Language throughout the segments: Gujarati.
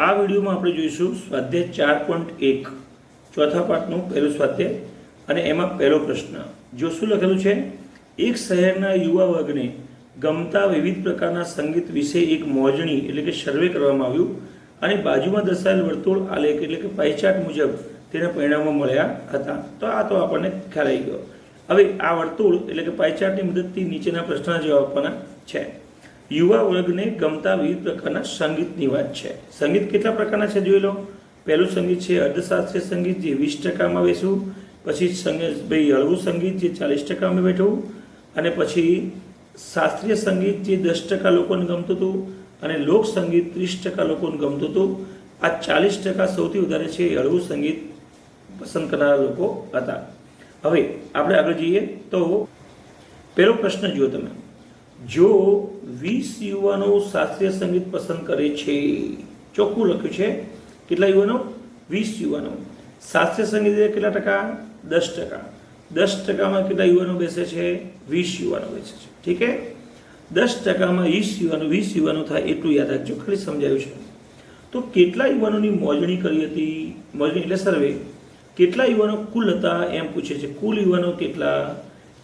આ વિડીયોમાં આપણે જોઈશું સ્વાધ્યાય 4.1 ચોથા પાઠનું પહેલું સ્વાધ્યાય અને એમાં પહેલો પ્રશ્ન જો શું લખેલું છે, એક શહેરના યુવા વર્ગને ગમતા વિવિધ પ્રકારના સંગીત વિશે એક મોજણી એટલે કે સર્વે કરવામાં આવ્યું અને બાજુમાં દર્શાવેલ વર્તુળ આલેખ એટલે કે પાઈ ચાર્ટ મુજબ તેના પરિણામો મળ્યા હતા. તો આ તો આપણને ખ્યાલ આવી ગયો. હવે આ વર્તુળ એટલે કે પાઈ ચાર્ટની મદદથી નીચેના પ્રશ્નના જવાબ આપવાના છે. યુવા વર્ગને ગમતા વિવિધ પ્રકારના સંગીતની વાત છે. સંગીત કેટલા પ્રકારના છે જોઈ લો. પહેલું સંગીત છે અર્ધશાસ્ત્રીય સંગીત જે 20%માં બેસવું, પછી ભાઈ હળવું સંગીત જે 40%માં બેઠવું, અને પછી શાસ્ત્રીય સંગીત જે 10% લોકોને ગમતું હતું અને લોક સંગીત 30% લોકોને ગમતું હતું. આ 40% સૌથી વધારે છે હળવું સંગીત પસંદ કરનારા લોકો હતા. હવે આપણે આગળ જઈએ તો પહેલો પ્રશ્ન જુઓ તમે. જો 20 યુવાનો શાસ્ત્રીય સંગીત પસંદ કરે છે, ચોખ્ખું લખ્યું છે. કેટલા યુવાનો? 20 યુવાનો. શાસ્ત્રીય સંગીત કેટલા ટકા? 10%. 10%માં કેટલા યુવાનો બેસે છે? 20 યુવાનો બેસે છે. ઠીક છે. 10%માં 20 યુવાનો થાય એટલું યાદ રાખજો, ખાલી સમજાયું છે. તો કેટલા યુવાનોની મોજણી કરી હતી? મોજણી એટલે સર્વે. કેટલા યુવાનો કુલ હતા એમ પૂછે છે. કુલ યુવાનો કેટલા?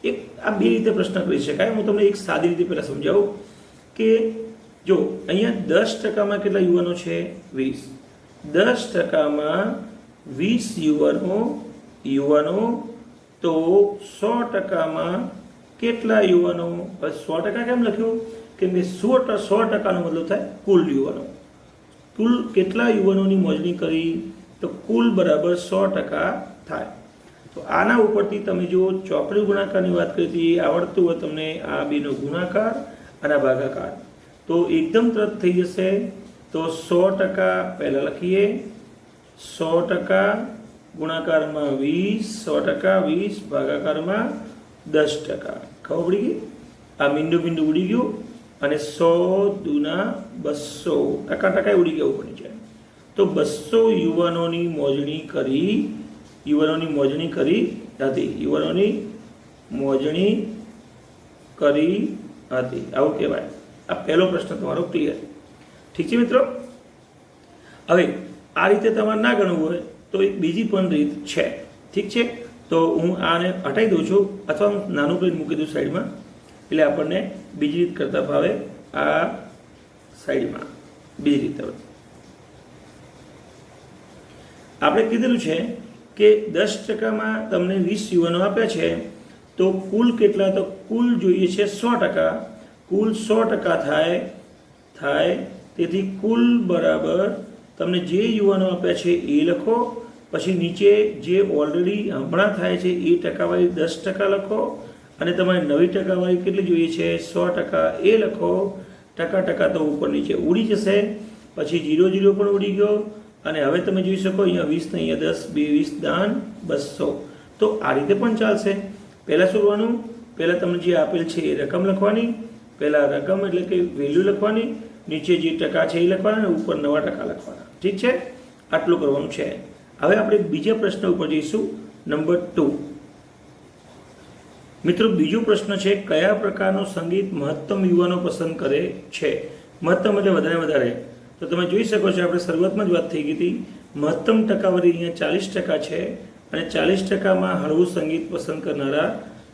એક આ બે રીતે પ્રશ્ન કરી શકાય. હું તમને એક સાદી રીતે પહેલાં સમજાવું કે જો અહીંયા 10%માં કેટલા યુવાનો છે? 20. 10%માં 20 યુવાનો તો 100%માં કેટલા યુવાનો? 100% કેમ લખ્યું? કેમ કે 100%નો મતલબ થાય કુલ યુવાનો. કુલ કેટલા યુવાનોની મોજણી કરી? તો કુલ બરાબર 100% થાય. તો આના ઉપરથી તમે જો ચોપડી ગુણાકારની વાત કરી હતી, આવડતું હોય તમને આ બેનો ગુણાકાર અને ભાગાકાર, તો એકદમ તરત થઈ જશે. તો 100% પહેલાં લખીએ. 100% ગુણાકારમાં 20, 100% 20 ભાગાકારમાં 10%. ખબર પડી ગઈ? આ બિંદુ ઉડી ગયું અને 100 દુના 200 ટકા ઉડી ગયા ઉપર નીચે. તો 200 યુવાનોની મોજણી કરી હતી. યુવાનોની મોજણી કરી હતી, આવું કહેવાય. આ પહેલો પ્રશ્ન તમારો ક્લિયર. ઠીક છે મિત્રો. હવે આ રીતે તમારે ના ગણવું હોય તો એક બીજી પણ રીત છે. ઠીક છે. તો હું આને હટાવી દઉં છું અથવા હું નાનું કરીને મૂકી દઉં સાઈડમાં, એટલે આપણને બીજી રીત કરતા ફાવે. આ સાઈડમાં બીજી રીતે આપણે કીધેલું છે કે 10%માં તમને 20 યુવાનો આપ્યા છે, તો કુલ કેટલા? તો કુલ જોઈએ છે 100%. કુલ 100% થાય. તેથી કુલ બરાબર તમને જે યુવાનો આપ્યા છે એ લખો, પછી નીચે જે ઓલરેડી હમણાં થાય છે એ ટકાવાળી 10% લખો, અને તમારે નવી ટકાવાળી કેટલી જોઈએ છે? 100% એ લખો. ટકા તો ઉપર નીચે ઉડી જશે. પછી 0 પણ ઉડી ગયો. અને હવે તમે જોઈ શકો અહીંયા 20 ને અહીંયા 10, 20 દાન 200. તો આ રીતે પણ ચાલશે. પહેલાં શું કરવાનું? પહેલાં તમને જે આપેલ છે એ રકમ લખવાની. પહેલાં રકમ એટલે કે વેલ્યુ લખવાની, નીચે જે ટકા છે એ લખવાના અને ઉપર નવા ટકા લખવાના. ઠીક છે. આટલું કરવાનું છે. હવે આપણે બીજા પ્રશ્ન ઉપર જઈશું, નંબર 2. મિત્રો બીજો પ્રશ્ન છે, કયા પ્રકારનું સંગીત મહત્તમ યુવાનો પસંદ કરે છે? મહત્તમ એટલે વધારે. તો તમે જોઈ શકો છો, આપણે શરૂઆતમાં જ વાત થઈ ગઈ હતી. મહત્તમ ટકાવારી અહીંયા 40% છે અને 40%માં હળવું સંગીત પસંદ કરનારા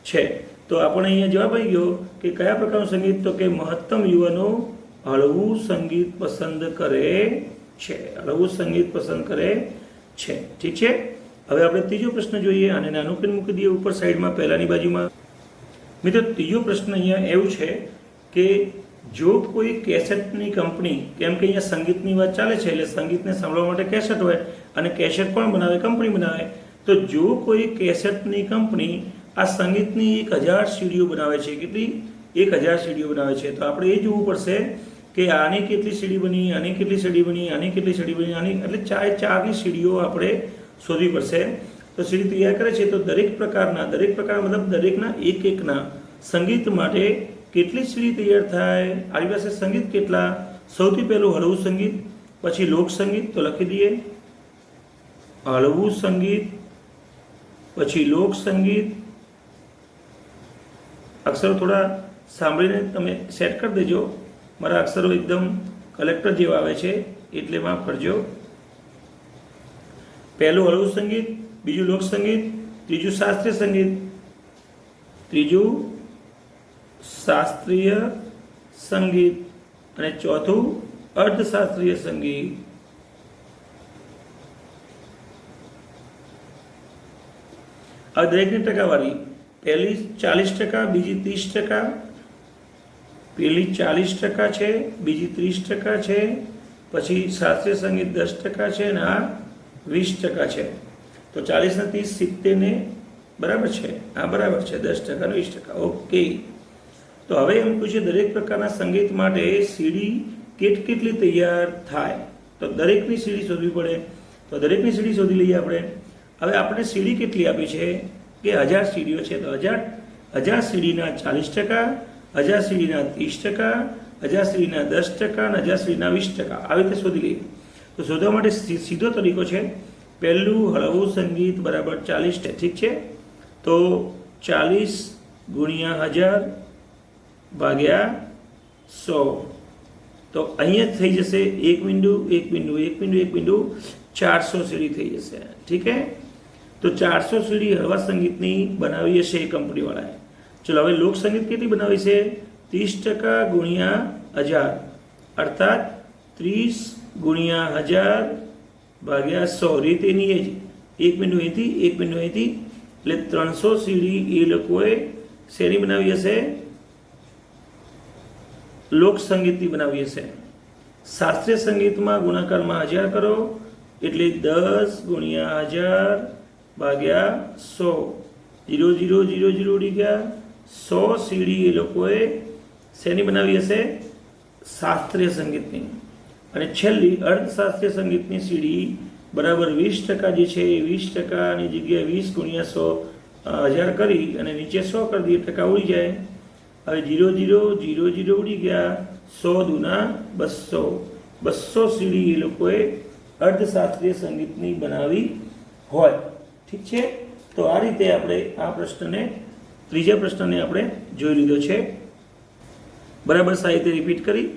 છે. તો આપણે અહીંયા જવાબ આવી ગયો કે કયા પ્રકારનું સંગીત? તો કે મહત્તમ યુવાનો હળવું સંગીત પસંદ કરે છે. હળવું સંગીત પસંદ કરે છે. ઠીક છે. હવે આપણે ત્રીજો પ્રશ્ન જોઈએ, અને નાનું કરીને મૂકી દઈએ ઉપર સાઈડમાં પહેલાની બાજુમાં. મિત્રો ત્રીજો પ્રશ્ન અહીંયા એવું છે કે જો કોઈ કેસેટની કંપની, કેમ કે અહીંયા સંગીતની વાત ચાલે છે એટલે સંગીતને સાંભળવા માટે કેસેટ હોય, અને કેસેટ પણ બનાવે, કંપની બનાવે. તો જો કોઈ કેસેટની કંપની આ સંગીતની 1000 સીડીઓ બનાવે છે, કેટલી? 1000 સીડીઓ બનાવે છે, તો આપણે એ જોવું પડશે કે આની કેટલી સીડી બની, આની કેટલી સીડી બની, આની કેટલી સીડી બની, આની એટલે ચારની સીડીઓ આપણે શોધવી પડશે. તો સીડી તૈયાર કરે છે, તો દરેક પ્રકારના મતલબ દરેકના એકના સંગીત માટે કેટલી સીડી તૈયાર થાય? આપણી પાસે સંગીત કેટલા? સૌથી પહેલું હળવું સંગીત, પછી લોક સંગીત. તો લખી દઈએ હળવું સંગીત, પછી લોક સંગીત. અક્ષરો થોડા સાંભળીને તમે સેટ કરી દેજો. મારા અક્ષરો એકદમ કલેક્ટર જેવા આવે છે, એટલે માફ કરજો. પહેલું હળવું સંગીત, બીજું લોક સંગીત, ત્રીજું શાસ્ત્રીય સંગીત, ત્રીજું શાસ્ત્રીય સંગીત અને ચોથું અર્ધશાસ્ત્રીય સંગીત. આ દરેકની ટકાવારી, પહેલી 40%, બીજી 30%, પહેલી 40% છે, બીજી 30% છે, પછી શાસ્ત્રીય સંગીત 10% છે અને આ 20% છે. તો 40 ને 30 70 ને બરાબર છે, આ બરાબર છે, 10% ને 20%. ઓકે. તો હવે એમ પૂછે દરેક પ્રકારના સંગીત માટે સીડી કેટલી તૈયાર થાય, તો દરેકની સીડી શોધવી પડે. તો દરેકની સીડી શોધી લઈએ આપણે. હવે આપણે સીડી કેટલી આપી છે કે 1000 સીડીઓ છે, તો 1000 સીડીના 40%, 1000 સીડીના 30%, 1000 સીડીના 10% અને 1000 સીડીના 20%, આવી રીતે શોધી લઈએ. તો શોધવા માટે સીધો તરીકો છે, પહેલું હળવું સંગીત બરાબર 40, ઠીક છે. તો 40 ગુણ્યા 1000 ભાગ્યા 100, તો અહીંયા થઈ જશે 1 બિંદુ 1 બિંદુ 1 બિંદુ 1 બિંદુ 400 સીડી થઈ જશે. ઠીક છે. તો 400 સીડી હળવા સંગીતની બનાવી હશે એ કંપનીવાળાએ. ચલો હવે લોક સંગીત કેટલી બનાવી છે? 30% ગુણ્યા 1000, અર્થાત 30 ગુણ્યા 1000 ભાગ્યા 100. રીત એની એ જ, 1 બિંદુ અહીંથી 1 બિંદુ અહીંથી, એટલે 300 સીડી એ લોકોએ શેની બનાવી હશે? લોક સંગીતની બનાવી હશે. શાસ્ત્રીય સંગીતમાં ગુણાકારમાં 1000 કરો એટલે 10 ગુણ્યા 1000 ભાગ્યા 100, 0 0 0 0 ઉડી ગયા. 100 સીડી એ લોકોએ શેની બનાવી હશે? શાસ્ત્રીય સંગીતની. અને છેલ્લી અર્ધશાસ્ત્રીય સંગીતની સીડી બરાબર 20% જે છે એ 20%ની જગ્યાએ 20 ગુણ્યા 100 1000 કરી અને નીચે 100 કરી દઈએ, ટકા ઉડી જાય. હવે 0 0 0 0 ઉડી ગયા. 100 દુના 200, 200 સીડી એ લોકોએ અર્ધશાસ્ત્રીય સંગીતની બનાવી હોય. ઠીક છે. તો આ રીતે આપણે આ પ્રશ્નને, ત્રીજા પ્રશ્નને આપણે જોઈ લીધો છે. બરાબર સાહિત્ય રિપીટ કરી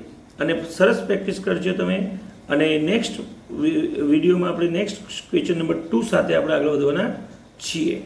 અને સરસ પ્રેક્ટિસ કરજો તમે. અને નેક્સ્ટ વિડીયોમાં આપણે નેક્સ્ટ ક્વેશ્ચન નંબર 2 સાથે આપણે આગળ વધવાના છીએ.